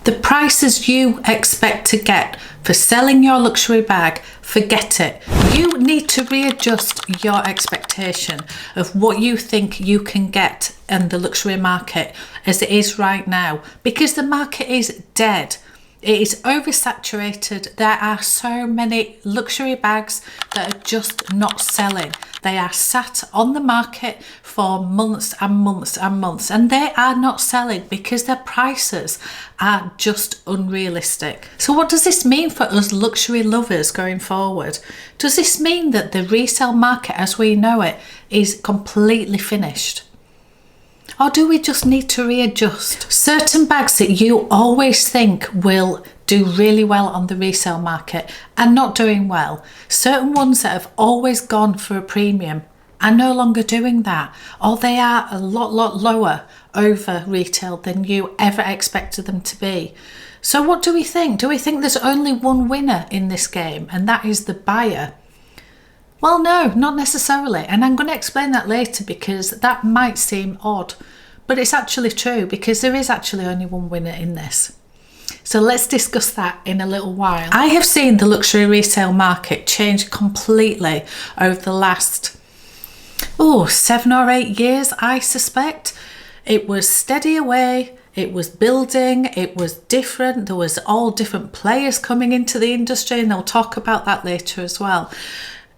The prices you expect to get for selling your luxury bag, forget it. You need to readjust your expectation of what you think you can get in the luxury market as it is right now, because the market is dead. It is oversaturated. There are so many luxury bags that are just not selling. They are sat on the market for months and months and months, and they are not selling because their prices are just unrealistic. So what does this mean for us luxury lovers going forward? Does this mean that the resale market as we know it is completely finished? Or do we just need to readjust? Certain bags that you always think will do really well on the resale market are not doing well. Certain ones that have always gone for a premium are no longer doing that, or they are a lot lower over retail than you ever expected them to be. So what do we think? Do we think there's only one winner in this game, and that is the buyer? Well, no, not necessarily. And I'm going to explain that later because that might seem odd, but it's actually true because there is actually only one winner in this. So let's discuss that in a little while. I have seen the luxury resale market change completely over the last 7 or 8 years, I suspect. It was steady away. It was building, it was different, there was all different players coming into the industry, and I'll talk about that later as well.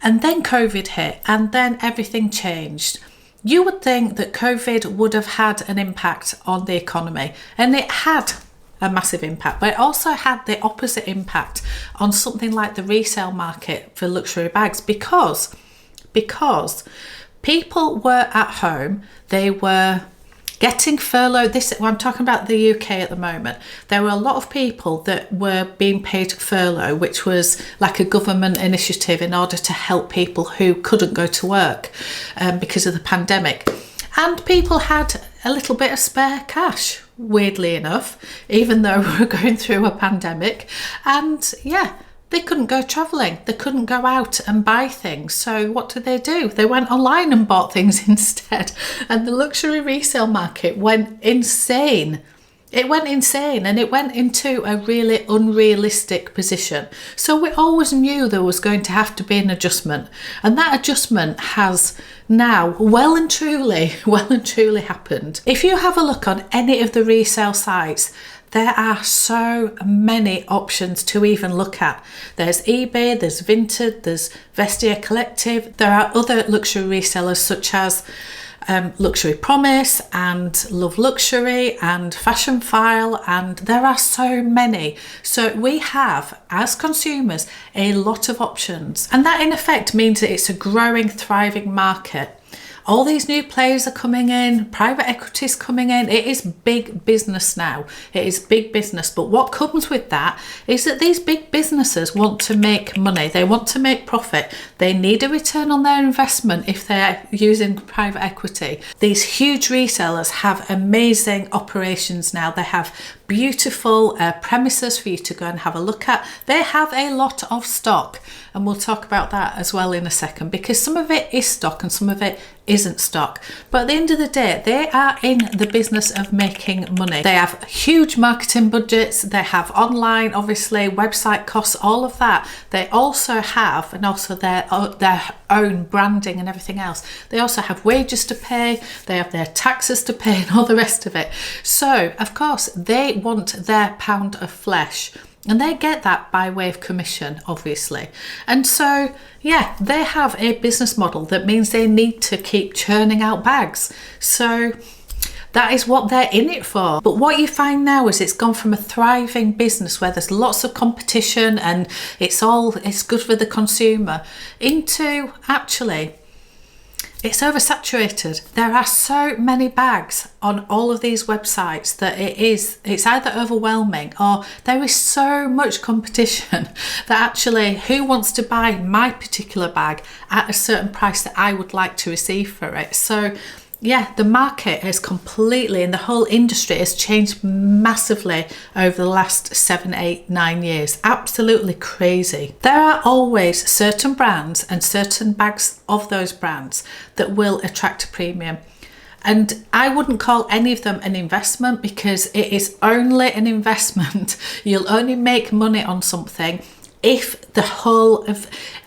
And then COVID hit, and then everything changed. You would think that COVID would have had an impact on the economy, and it had a massive impact, but it also had the opposite impact on something like the resale market for luxury bags because people were at home, they were getting furloughed. I'm talking about the UK at the moment. There were a lot of people that were being paid furlough, which was like a government initiative in order to help people who couldn't go to work because of the pandemic. And people had a little bit of spare cash, weirdly enough, even though we were going through a pandemic. And yeah, they couldn't go travelling. They couldn't go out and buy things. So what did they do? They went online and bought things instead. And the luxury resale market went insane. It went insane, and it went into a really unrealistic position. So we always knew there was going to have to be an adjustment. And that adjustment has now well and truly happened. If you have a look on any of the resale sites, there are so many options to even look at. There's eBay, there's Vinted, there's Vestiaire Collective. There are other luxury resellers such as Luxury Promise and Love Luxury and Fashion File, and there are so many. So we have, as consumers, a lot of options, and that in effect means that it's a growing, thriving market. All these new players are coming in, private equity is coming in. It is big business now. It is big business. But what comes with that is that these big businesses want to make money. They want to make profit. They need a return on their investment if they're using private equity. These huge resellers have amazing operations now. They have beautiful premises for you to go and have a look at. They have a lot of stock, and we'll talk about that as well in a second, because some of it is stock and some of it isn't stock. But at the end of the day, they are in the business of making money. They have huge marketing budgets. They have online, obviously, website costs, all of that. They also have, and also their own branding and everything else. They also have wages to pay. They have their taxes to pay and all the rest of it. So, of course, they want their pound of flesh. And they get that by way of commission, obviously. And so, yeah, they have a business model that means they need to keep churning out bags. So that is what they're in it for. But what you find now is it's gone from a thriving business where there's lots of competition and it's good for the consumer, into actually it's oversaturated. There are so many bags on all of these websites that it's either overwhelming or there is so much competition that actually who wants to buy my particular bag at a certain price that I would like to receive for it. So yeah, the market has completely, and the whole industry has changed massively over the last 7, 8, 9 years. Absolutely crazy. There are always certain brands and certain bags of those brands that will attract a premium. And I wouldn't call any of them an investment, because it is only an investment. You'll only make money on something if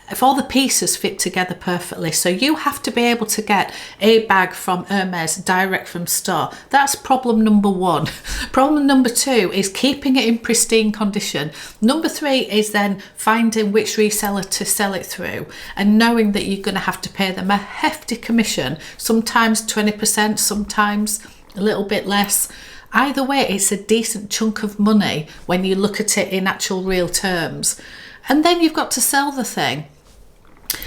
if all the pieces fit together perfectly. So you have to be able to get a bag from Hermes direct from store. That's problem number one. Problem number two is keeping it in pristine condition. Number three is then finding which reseller to sell it through, and knowing that you're going to have to pay them a hefty commission, sometimes 20%, sometimes a little bit less. Either way, it's a decent chunk of money when you look at it in actual real terms. And then you've got to sell the thing.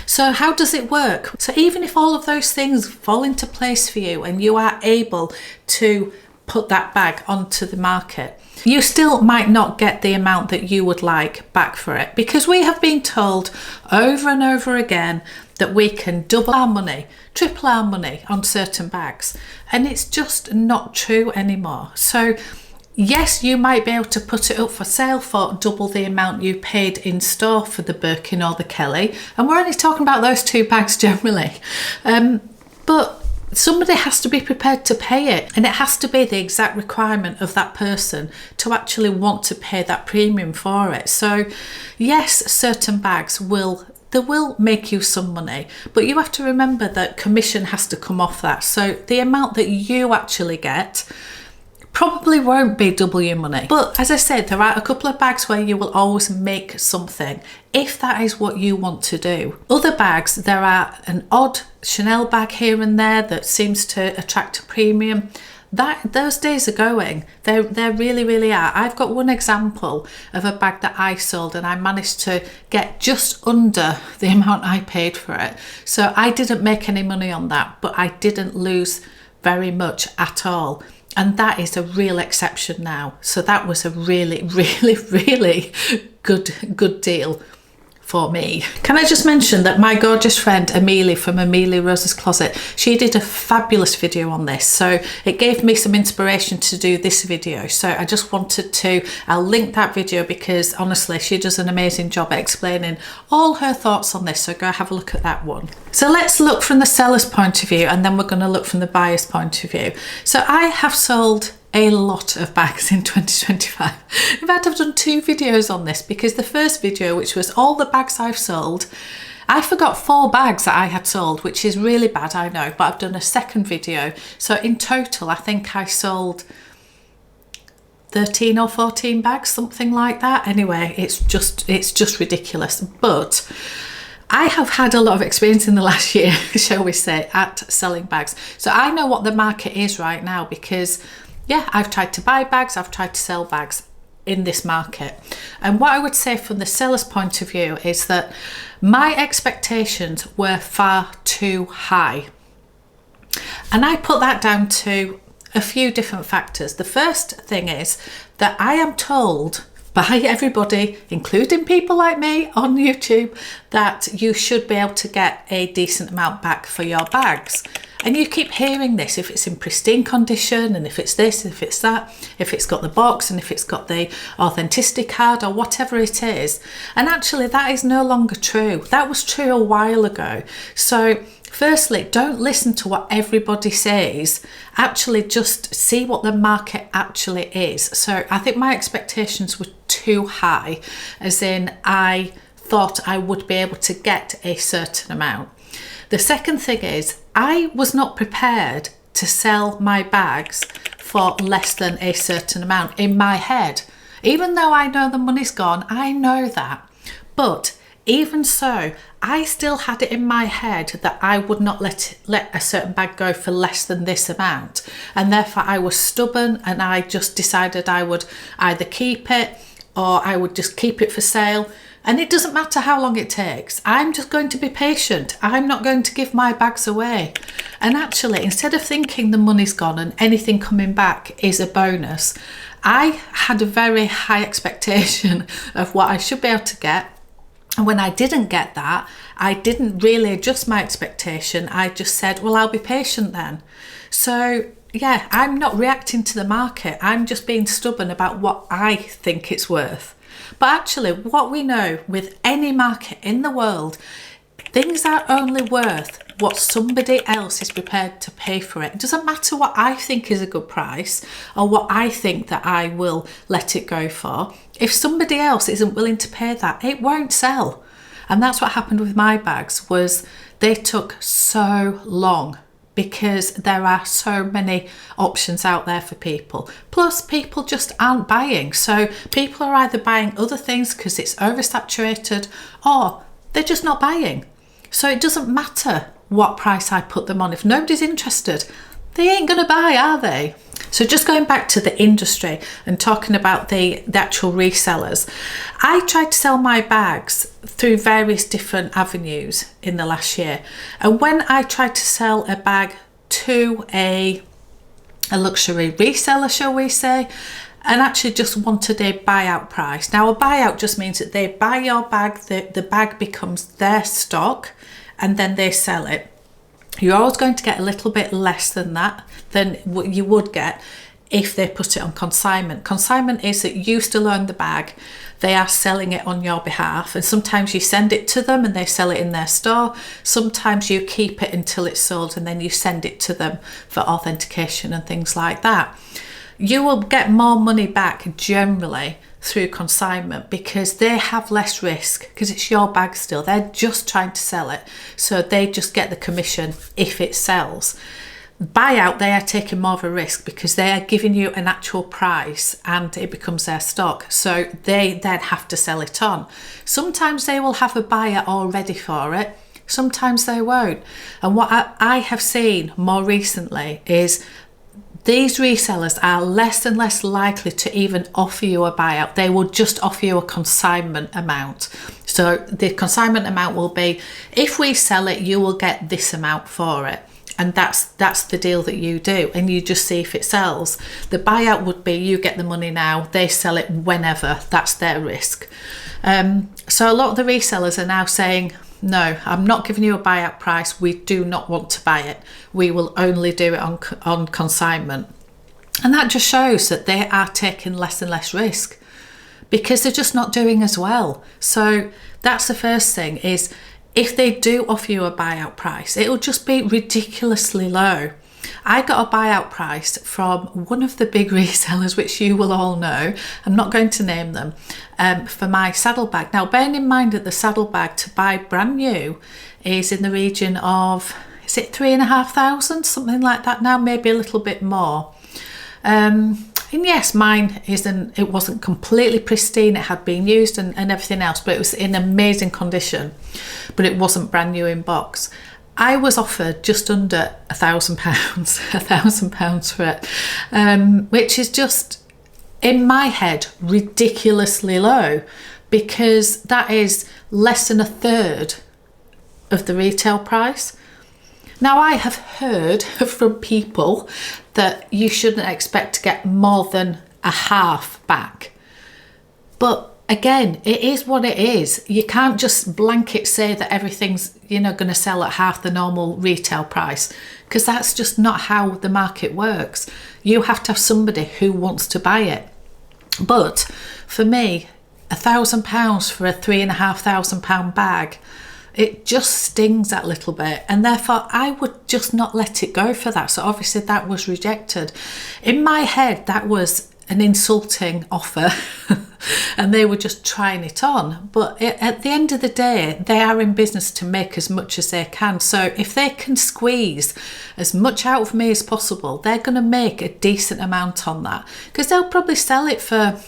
So how does it work? So even if all of those things fall into place for you and you are able to put that bag onto the market, you still might not get the amount that you would like back for it, because we have been told over and over again that we can double our money, triple our money on certain bags, and it's just not true anymore. So yes, you might be able to put it up for sale for double the amount you paid in store for the Birkin or the Kelly, and we're only talking about those two bags generally, but somebody has to be prepared to pay it, and it has to be the exact requirement of that person to actually want to pay that premium for it. So yes, certain bags will make you some money, but you have to remember that commission has to come off that. So the amount that you actually get probably won't be double your money. But as I said, there are a couple of bags where you will always make something, if that is what you want to do. Other bags, there are an odd Chanel bag here and there that seems to attract a premium. Those days are going. They really, really are. I've got one example of a bag that I sold, and I managed to get just under the amount I paid for it. So I didn't make any money on that, but I didn't lose very much at all. And that is a real exception now. So that was a really, really, really good deal for me. Can I just mention that my gorgeous friend Amelie from Amelie Rose's Closet, she did a fabulous video on this, so it gave me some inspiration to do this video. So I just wanted to, I'll link that video, because honestly she does an amazing job at explaining all her thoughts on this, so go have a look at that one. So let's look from the seller's point of view, and then we're going to look from the buyer's point of view. So I have sold a lot of bags in 2025. In fact, I've done 2 videos on this, because the first video, which was all the bags I've sold, I forgot 4 bags that I had sold, which is really bad, I know, but I've done a second video. So in total, I think I sold 13 or 14 bags, something like that. Anyway, it's just ridiculous. But I have had a lot of experience in the last year, shall we say, at selling bags. So I know what the market is right now, because yeah, I've tried to buy bags, I've tried to sell bags in this market. And what I would say from the seller's point of view is that my expectations were far too high. And I put that down to a few different factors. The first thing is that I am told by everybody, including people like me on YouTube, that you should be able to get a decent amount back for your bags. And you keep hearing this, if it's in pristine condition, and if it's this, if it's that, if it's got the box, and if it's got the authenticity card, or whatever it is. And actually that is no longer true. That was true a while ago. So firstly, don't listen to what everybody says. Actually just see what the market actually is. So I think my expectations were too high, as in I thought I would be able to get a certain amount. The second thing is, I was not prepared to sell my bags for less than a certain amount in my head. Even though I know the money's gone, I know that. But even so, I still had it in my head that I would not let a certain bag go for less than this amount. And therefore I was stubborn, and I just decided I would either keep it or I would just keep it for sale. And it doesn't matter how long it takes. I'm just going to be patient. I'm not going to give my bags away. And actually, instead of thinking the money's gone and anything coming back is a bonus, I had a very high expectation of what I should be able to get. And when I didn't get that, I didn't really adjust my expectation. I just said, well, I'll be patient then. So yeah, I'm not reacting to the market. I'm just being stubborn about what I think it's worth. But actually, what we know with any market in the world, Things are only worth what somebody else is prepared to pay for it. It doesn't matter what I think is a good price or what I think that I will let it go for. If somebody else isn't willing to pay that, it won't sell. And that's what happened with my bags, was they took so long because there are so many options out there for people. Plus, people just aren't buying. So people are either buying other things because it's oversaturated, or they're just not buying. So it doesn't matter what price I put them on. If nobody's interested, they ain't going to buy, are they? So just going back to the industry and talking about the actual resellers, I tried to sell my bags through various different avenues in the last year. And when I tried to sell a bag to a luxury reseller, shall we say, and actually just wanted a buyout price. Now, a buyout just means that they buy your bag, the bag becomes their stock, and then they sell it. You're always going to get a little bit less than that, than what you would get if they put it on consignment. Consignment is that you still own the bag, they are selling it on your behalf, and sometimes you send it to them and they sell it in their store. Sometimes you keep it until it's sold and then you send it to them for authentication and things like that. You will get more money back generally through consignment because they have less risk, because it's your bag still. They're just trying to sell it, so they just get the commission if it sells. Buyout, they are taking more of a risk because they are giving you an actual price and it becomes their stock, so they then have to sell it on. Sometimes they will have a buyer all ready for it, sometimes they won't. And what I have seen more recently is these resellers are less and less likely to even offer you a buyout. They will just offer you a consignment amount. So the consignment amount will be, if we sell it, you will get this amount for it. And that's the deal that you do, and you just see if it sells. The buyout would be, you get the money now, they sell it whenever. That's their risk. So a lot of the resellers are now saying, no, I'm not giving you a buyout price. We do not want to buy it. We will only do it on consignment. And that just shows that they are taking less and less risk because they're just not doing as well. So that's the first thing, is if they do offer you a buyout price, it'll just be ridiculously low. I got a buyout price from one of the big resellers, which you will all know, I'm not going to name them, for my saddlebag. Now, bearing in mind that the saddlebag to buy brand new is in the region of, is it 3,500, something like that now, maybe a little bit more. And yes, mine it wasn't completely pristine, it had been used and everything else, but it was in amazing condition, but it wasn't brand new in box. I was offered just under £1,000, £1,000 for it, which is just, in my head, ridiculously low, because that is less than a third of the retail price. Now, I have heard from people that you shouldn't expect to get more than a half back. But again, it is what it is. You can't just blanket say that everything's, going to sell at half the normal retail price, because that's just not how the market works. You have to have somebody who wants to buy it. But for me, £1,000 for a £3,500 bag, it just stings that little bit, and therefore I would just not let it go for that. So obviously that was rejected. In my head, that was an insulting offer and they were just trying it on. But at the end of the day, they are in business to make as much as they can. So if they can squeeze as much out of me as possible, they're going to make a decent amount on that, because they'll probably sell it for,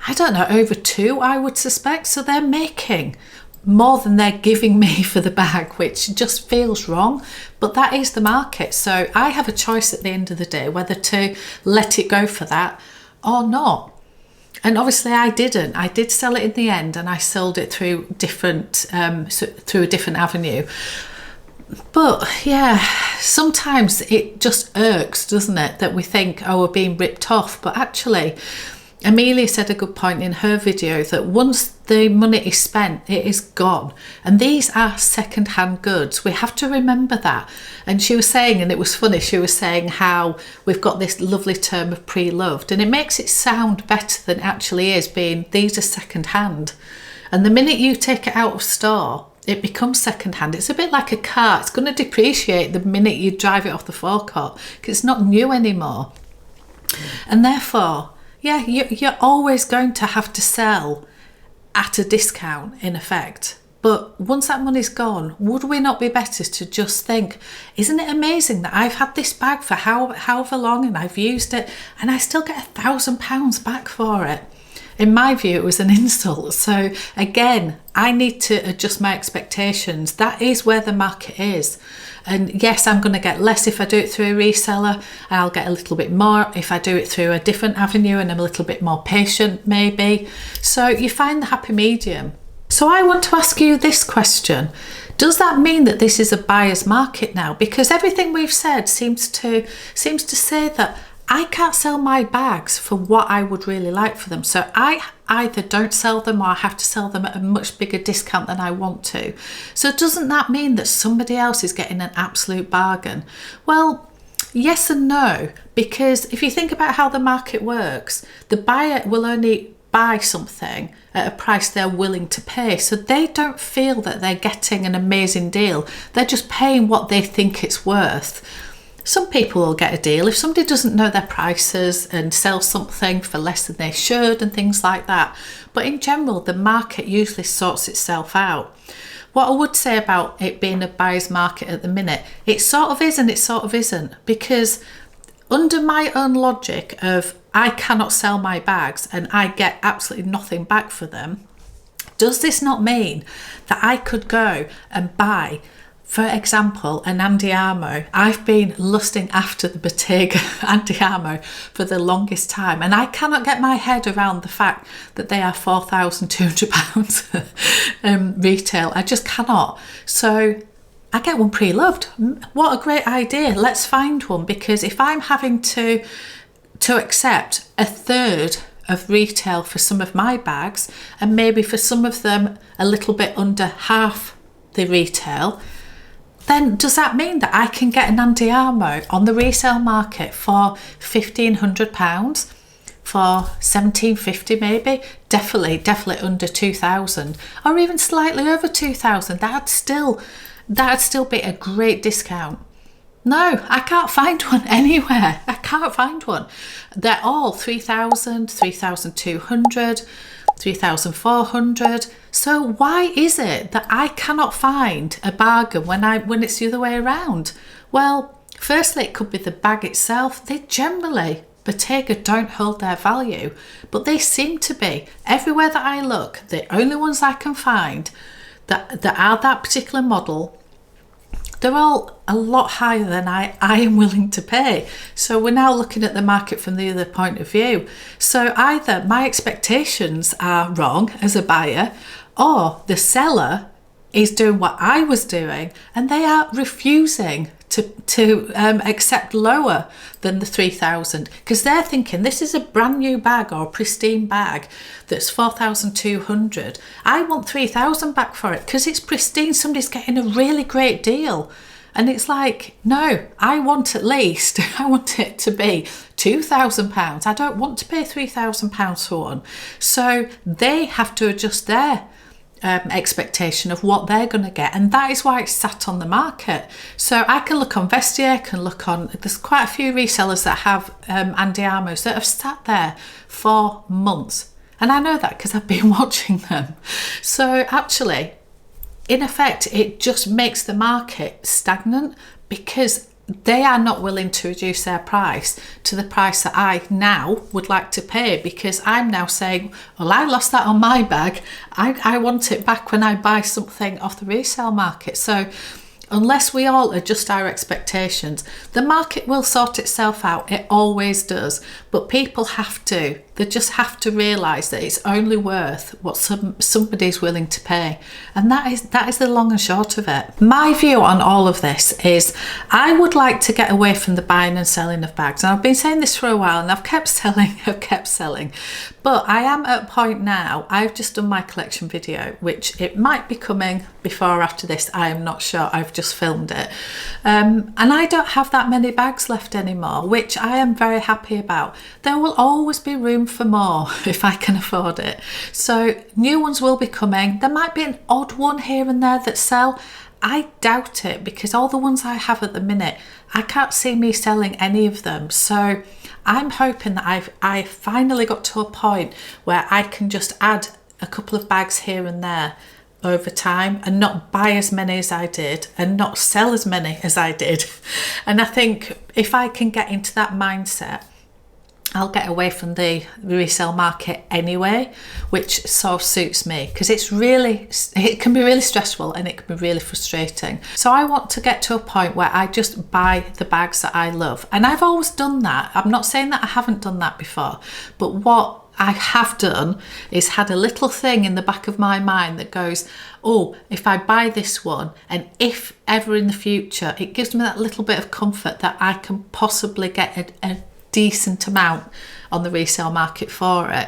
I don't know, over two, I would suspect. So they're making more than they're giving me for the bag, which just feels wrong, but that is the market. So I have a choice at the end of the day whether to let it go for that or not. And obviously I didn't. I did sell it in the end, and I sold it through a different avenue. But yeah, sometimes it just irks, doesn't it, that we think, oh, we're being ripped off. But actually, Amelia said a good point in her video that once the money is spent, it is gone. And these are second-hand goods. We have to remember that. And she was saying, and it was funny, she was saying how we've got this lovely term of pre-loved, and it makes it sound better than it actually is, being these are second-hand. And the minute you take it out of store, it becomes secondhand. It's a bit like a car. It's going to depreciate the minute you drive it off the forecourt because it's not new anymore. And therefore, yeah, you're always going to have to sell at a discount in effect. But once that money's gone, would we not be better to just think, isn't it amazing that I've had this bag for however long and I've used it and I still get £1,000 back for it? In my view, it was an insult. So again, I need to adjust my expectations. That is where the market is. And yes, I'm going to get less if I do it through a reseller, and I'll get a little bit more if I do it through a different avenue and I'm a little bit more patient maybe. So you find the happy medium. So I want to ask you this question. Does that mean that this is a buyer's market now? Because everything we've said seems to say that I can't sell my bags for what I would really like for them. So I either don't sell them or I have to sell them at a much bigger discount than I want to. So doesn't that mean that somebody else is getting an absolute bargain? Well, yes and no, because if you think about how the market works, the buyer will only buy something at a price they're willing to pay. So they don't feel that they're getting an amazing deal. They're just paying what they think it's worth. Some people will get a deal if somebody doesn't know their prices and sells something for less than they should and things like that. But in general, the market usually sorts itself out. What I would say about it being a buyer's market at the minute, it sort of is and it sort of isn't, because under my own logic of I cannot sell my bags and I get absolutely nothing back for them, does this not mean that I could go and buy, for example, an Andiamo? I've been lusting after the Bottega Andiamo for the longest time, and I cannot get my head around the fact that they are £4,200 retail. I just cannot. So I get one pre-loved. What a great idea. Let's find one, because if I'm having to accept a third of retail for some of my bags and maybe for some of them a little bit under half the retail, then does that mean that I can get an Andiamo on the resale market for £1,500, for £1,750 maybe? Definitely under 2,000, or even slightly over 2,000. That'd still be a great discount. No, I can't find one anywhere. I can't find one. They're all 3,000, 3,200, 3,400. So why is it that I cannot find a bargain when it's the other way around? Well, firstly, it could be the bag itself. They generally, Bottega, don't hold their value, but they seem to be. Everywhere that I look, the only ones I can find that are that particular model, they're all a lot higher than I am willing to pay. So we're now looking at the market from the other point of view. So either my expectations are wrong as a buyer, or the seller is doing what I was doing and they are refusing to accept lower than the 3,000, because they're thinking this is a brand new bag or a pristine bag that's 4,200. I want 3,000 back for it because it's pristine. Somebody's getting a really great deal. And it's like, no, I want it to be £2,000. I don't want to pay £3,000 for one. So they have to adjust their expectation of what they're going to get, and that is why it's sat on the market. So I can look on Vestiaire, there's quite a few resellers that have Andiamos that have sat there for months, and I know that because I've been watching them. So actually, in effect, it just makes the market stagnant because they are not willing to reduce their price to the price that I now would like to pay, because I'm now saying, well, I lost that on my bag. I want it back when I buy something off the resale market. So unless we all adjust our expectations, the market will sort itself out. It always does. But people they just have to realise that it's only worth what somebody's willing to pay. And that is the long and short of it. My view on all of this is I would like to get away from the buying and selling of bags. And I've been saying this for a while and I've kept selling. But I am at a point now, I've just done my collection video, which it might be coming before or after this, I am not sure. I've just filmed it. And I don't have that many bags left anymore, which I am very happy about. There will always be room for more if I can afford it. So new ones will be coming. There might be an odd one here and there that sell. I doubt it, because all the ones I have at the minute, I can't see me selling any of them. So I'm hoping that I finally got to a point where I can just add a couple of bags here and there over time and not buy as many as I did and not sell as many as I did. And I think if I can get into that mindset, I'll get away from the resale market anyway, which sort of suits me, because it can be really stressful and it can be really frustrating. So I want to get to a point where I just buy the bags that I love. And I've always done that. I'm not saying that I haven't done that before, but what I have done is had a little thing in the back of my mind that goes, oh, if I buy this one, and if ever in the future, it gives me that little bit of comfort that I can possibly get a decent amount on the resale market for it.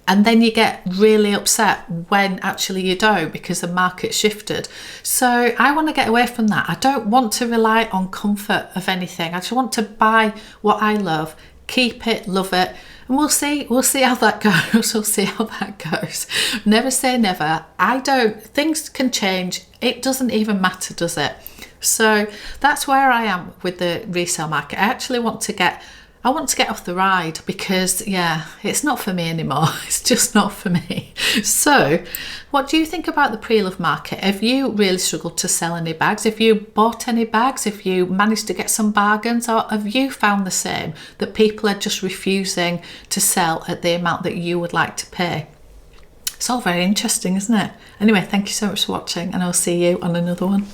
And then you get really upset when actually you don't, because the market shifted. So I want to get away from that. I don't want to rely on comfort of anything. I just want to buy what I love, keep it, love it, and we'll see how that goes. We'll see how that goes. Never say never. Things can change. It doesn't even matter, does it? So that's where I am with the resale market. I actually want to get off the ride, because yeah, it's not for me anymore. It's just not for me. So what do you think about the pre-love market? Have you really struggled to sell any bags? Have you bought any bags? Have you managed to get some bargains? Or have you found the same, that people are just refusing to sell at the amount that you would like to pay? It's all very interesting, isn't it? Anyway, thank you so much for watching, and I'll see you on another one.